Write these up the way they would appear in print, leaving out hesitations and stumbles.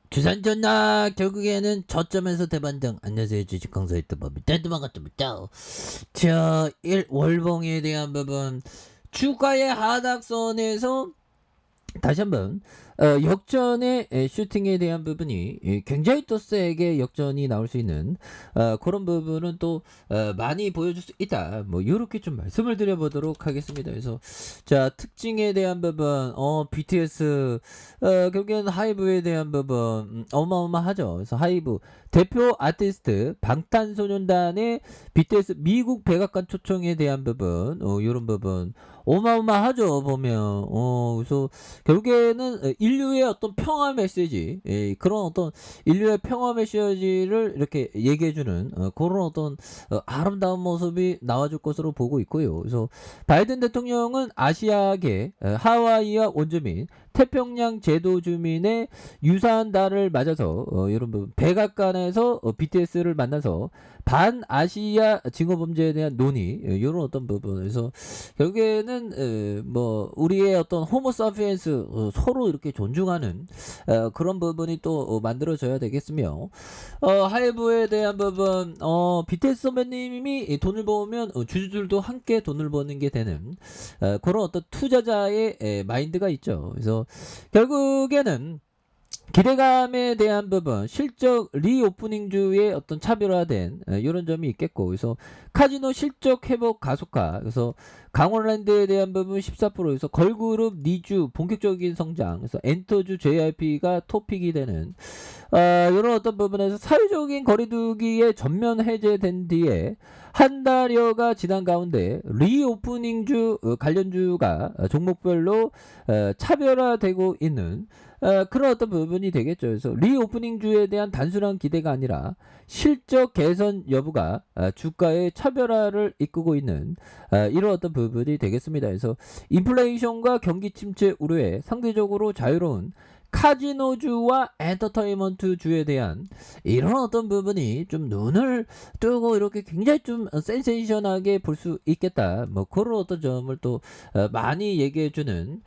주산 전나 결국에는 저점에서 대반등. 안녕하세요, 주식 강사 유튜버입니다. 반갑습니다. 자, 월봉에 대한 부분, 주가의 하락선에서 다시 한번 역전의 슈팅에 대한 부분이 굉장히 또 세게 역전이 나올 수 있는 그런 부분은 또 많이 보여줄 수 있다. 뭐 이렇게 좀 말씀을 드려보도록 하겠습니다. 그래서 자, 특징에 대한 부분, BTS 결국에는 하이브에 대한 부분 어마어마하죠. 그래서 하이브 대표 아티스트 방탄소년단의 BTS 미국 백악관 초청에 대한 부분, 이런 부분 어마어마하죠. 보면 그래서 결국에는 인류의 어떤 평화 메시지, 그런 어떤 인류의 평화 메시지를 이렇게 얘기해주는 그런 어떤 아름다운 모습이 나와줄 것으로 보고 있고요. 그래서 바이든 대통령은 아시아계 하와이와 원주민 태평양 제도 주민의 유사한 달을 맞아서 여러분 백악관에서 BTS를 만나서 반아시아 징후범죄에 대한 논의, 이런 어떤 부분에서 결국에는 뭐 우리의 어떤 호모사피엔스 서로 이렇게 존중하는 그런 부분이 또 만들어져야 되겠으며, 하이브에 대한 부분, BTS 선배님이 돈을 버으면 주주들도 함께 돈을 버는 게 되는 그런 어떤 투자자의 마인드가 있죠. 그래서 결국에는 기대감에 대한 부분, 실적 리오프닝주의 어떤 차별화된 이런 점이 있겠고, 그래서 카지노 실적 회복 가속화, 그래서 강원랜드에 대한 부분 14%에서 걸그룹 니주 본격적인 성장, 그래서 엔터주 JYP가 토픽이 되는 이런 어떤 부분에서 사회적인 거리두기에 전면 해제된 뒤에 한 달여가 지난 가운데 리오프닝주 관련주가 종목별로 차별화되고 있는 그런 어떤 부분이 되겠죠. 그래서 리오프닝주에 대한 단순한 기대가 아니라 실적 개선 여부가 주가의 차별화를 이끌고 있는 이런 어떤 부분이 되겠습니다. 그래서 인플레이션과 경기 침체 우려에 상대적으로 자유로운 카지노주와 엔터테인먼트주에 대한 이런 어떤 부분이 좀 눈을 뜨고 이렇게 굉장히 좀 센세이션하게 볼 수 있겠다. 뭐 그런 어떤 점을 또 많이 얘기해주는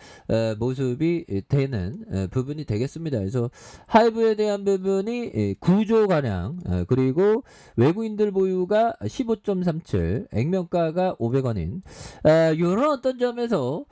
모습이 되는 부분이 되겠습니다. 그래서 하이브에 대한 부분이 9조 가량, 그리고 외국인들 보유가 15.37, 액면가가 500원인 이런 어떤 점에서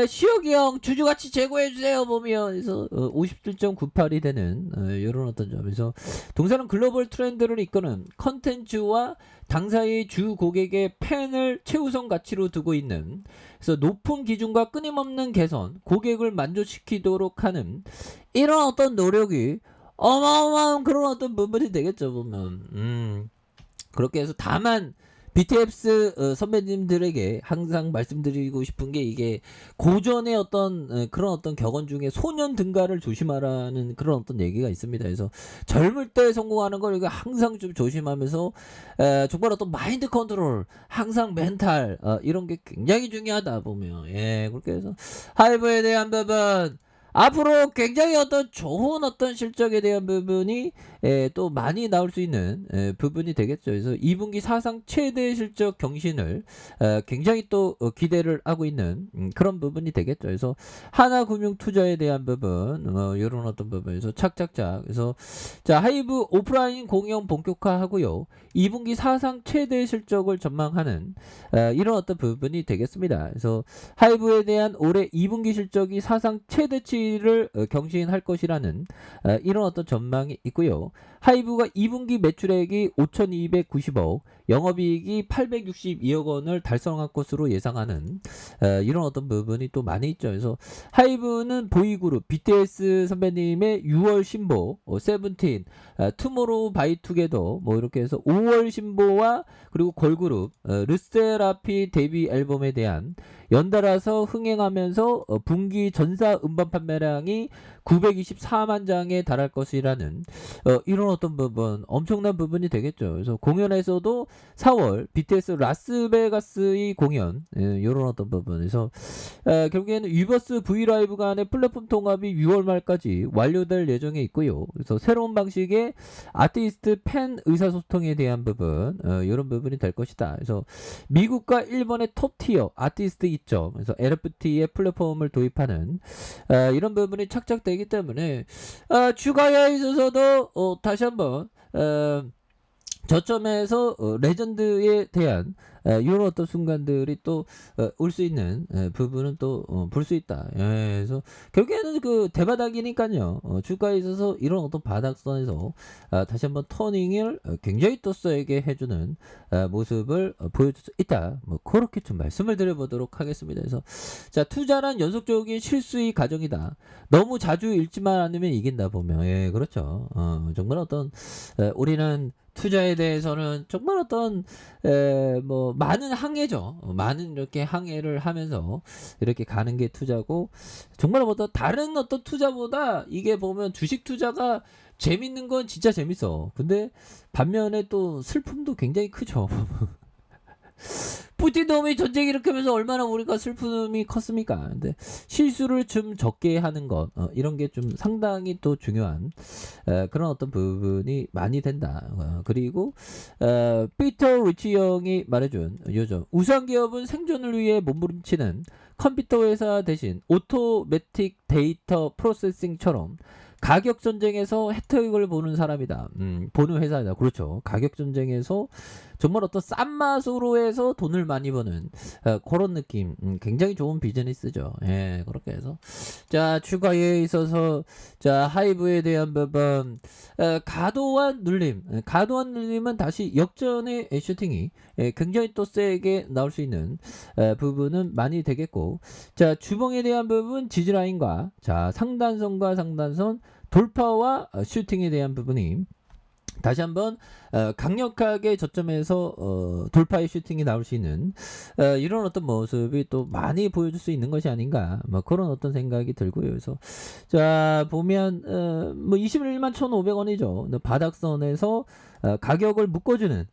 시혁이 형 주주가치 제고해주세요 보면, 그래서 57.98이 되는 이런 어떤 점에서 동사는 글로벌 트렌드를 이끄는 컨텐츠와 당사의 주 고객의 팬을 최우선 가치로 두고 있는, 그래서 높은 기준과 끊임없는 개선, 고객을 만족시키도록 하는 이런 어떤 노력이 어마어마한 그런 어떤 부분이 되겠죠 보면. 그렇게 해서 다만 BTS 선배님들에게 항상 말씀드리고 싶은 게, 이게 고전의 어떤 그런 어떤 격언 중에 소년 등가를 조심하라는 그런 어떤 얘기가 있습니다. 그래서 젊을 때 성공하는 걸 이거 항상 좀 조심하면서 정말 어떤 마인드 컨트롤, 항상 멘탈 이런 게 굉장히 중요하다 보면, 그렇게 해서 하이브에 대한 부분 앞으로 굉장히 어떤 좋은 어떤 실적에 대한 부분이 또 많이 나올 수 있는 부분이 되겠죠. 그래서 2분기 사상 최대 실적 경신을 굉장히 또 기대를 하고 있는 그런 부분이 되겠죠. 그래서 하나금융투자에 대한 부분, 이런 어떤 부분에서 착착착. 그래서 자, 하이브 오프라인 공영 본격화하고요. 2분기 사상 최대 실적을 전망하는 이런 어떤 부분이 되겠습니다. 그래서 하이브에 대한 올해 2분기 실적이 사상 최대치를 경신할 것이라는 이런 어떤 전망이 있고요. 하이브가 2분기 매출액이 5,290억, 영업이익이 862억 원을 달성할 것으로 예상하는 이런 어떤 부분이 또 많이 있죠. 그래서 하이브는 보이그룹 BTS 선배님의 6월 신보 세븐틴, 투모로우 바이투게더, 뭐 이렇게 해서 5월 신보와 그리고 걸그룹 르세라피 데뷔 앨범에 대한 연달아서 흥행하면서 분기 전사 음반 판매량이 924만 장에 달할 것이라는 이런 어떤 부분, 엄청난 부분이 되겠죠. 그래서 공연에서도 4월 BTS 라스베가스의 공연, 이런 어떤 부분에서 결국에는 위버스 브이라이브 간의 플랫폼 통합이 6월 말까지 완료될 예정에 있고요. 그래서 새로운 방식의 아티스트 팬 의사소통에 대한 부분, 이런 부분이 될 것이다. 그래서 미국과 일본의 톱티어 아티스트 있죠. 그래서 LFT의 플랫폼을 도입하는 이런 부분이 착착되기 때문에 주가에 있어서도 다시 한번 저점에서 레전드에 대한 이런 어떤 순간들이 또 올 수 있는 부분은 또 볼 수 있다. 그래서 결국에는 그 대바닥이니까요. 주가에 있어서 이런 어떤 바닥선에서 다시 한번 터닝을 굉장히 또 세게 해주는 모습을 보여줄 수 있다. 뭐 그렇게 좀 말씀을 드려보도록 하겠습니다. 그래서 자, 투자란 연속적인 실수의 과정이다. 너무 자주 읽지만 않으면 이긴다 보면 그렇죠. 정말 어떤 우리는 투자에 대해서는 정말 어떤 뭐 많은 항해죠. 많은 이렇게 항해를 하면서 이렇게 가는 게 투자고, 정말 어떤 다른 어떤 투자보다 이게 보면 주식 투자가 재밌는 건 진짜 재밌어. 근데 반면에 또 슬픔도 굉장히 크죠. 푸틴놈이 전쟁 일으키면서 얼마나 우리가 슬픔이 컸습니까? 근데 실수를 좀 적게 하는 것, 이런 게 좀 상당히 또 중요한 그런 어떤 부분이 많이 된다. 그리고 피터 리치 형이 말해준 요즘 우수한 기업은 생존을 위해 몸부림치는 컴퓨터 회사 대신 오토매틱 데이터 프로세싱처럼 가격 전쟁에서 혜택을 보는 사람이다. 보는 회사이다. 그렇죠. 가격 전쟁에서 정말 어떤 싼 맛으로 해서 돈을 많이 버는 그런 느낌. 굉장히 좋은 비즈니스죠. 그렇게 해서 자, 추가에 있어서 자, 하이브에 대한 부분 과도한 눌림. 과도한 눌림은 다시 역전의 슈팅이 굉장히 또 세게 나올 수 있는 부분은 많이 되겠고, 자, 주봉에 대한 부분 지지라인과 자, 상단선과 상단선 돌파와 슈팅에 대한 부분이 다시 한번 강력하게 저점에서 돌파의 슈팅이 나올 수 있는 이런 어떤 모습이 또 많이 보여줄 수 있는 것이 아닌가, 뭐 그런 어떤 생각이 들고요. 그래서 자, 보면 뭐 21만 1,500원이죠. 바닥선에서 가격을 묶어주는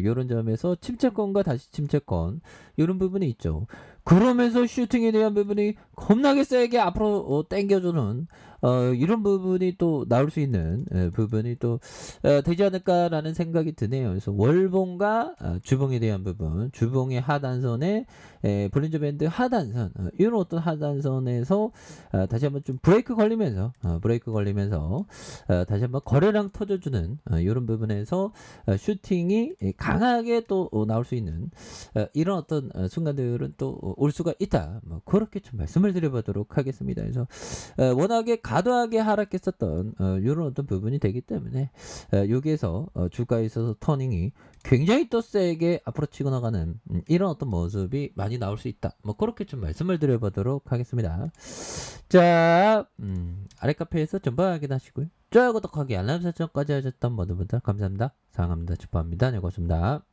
이런 점에서 침체권과 다시 침체권 이런 부분이 있죠. 그러면서 슈팅에 대한 부분이 겁나게 세게 앞으로 당겨주는 이런 부분이 또 나올 수 있는 부분이 또 되지 않을까라는 생각이 드네요. 그래서 월봉과 주봉에 대한 부분, 주봉의 하단선에 볼린저 밴드 하단선, 이런 어떤 하단선에서 다시 한번 좀 브레이크 걸리면서 다시 한번 거래량 터져주는 이런 부분에서 슈팅이 강하게 또 나올 수 있는 이런 어떤 순간들은 또 올 수가 있다. 뭐 그렇게 좀 말씀을 드려보도록 하겠습니다. 그래서 워낙에 과도하게 하락했었던 이런 어떤 부분이 되기 때문에 여기에서 주가에 있어서 터닝이 굉장히 또 세게 앞으로 치고 나가는 이런 어떤 모습이 많이 나올 수 있다. 뭐 그렇게 좀 말씀을 드려보도록 하겠습니다. 자, 아래 카페에서 전부 확인하시고요. 좋아요, 구독하기, 알람 설정까지 하셨던 모든 분들 감사합니다. 사랑합니다. 축복합니다. 네, 고맙습니다.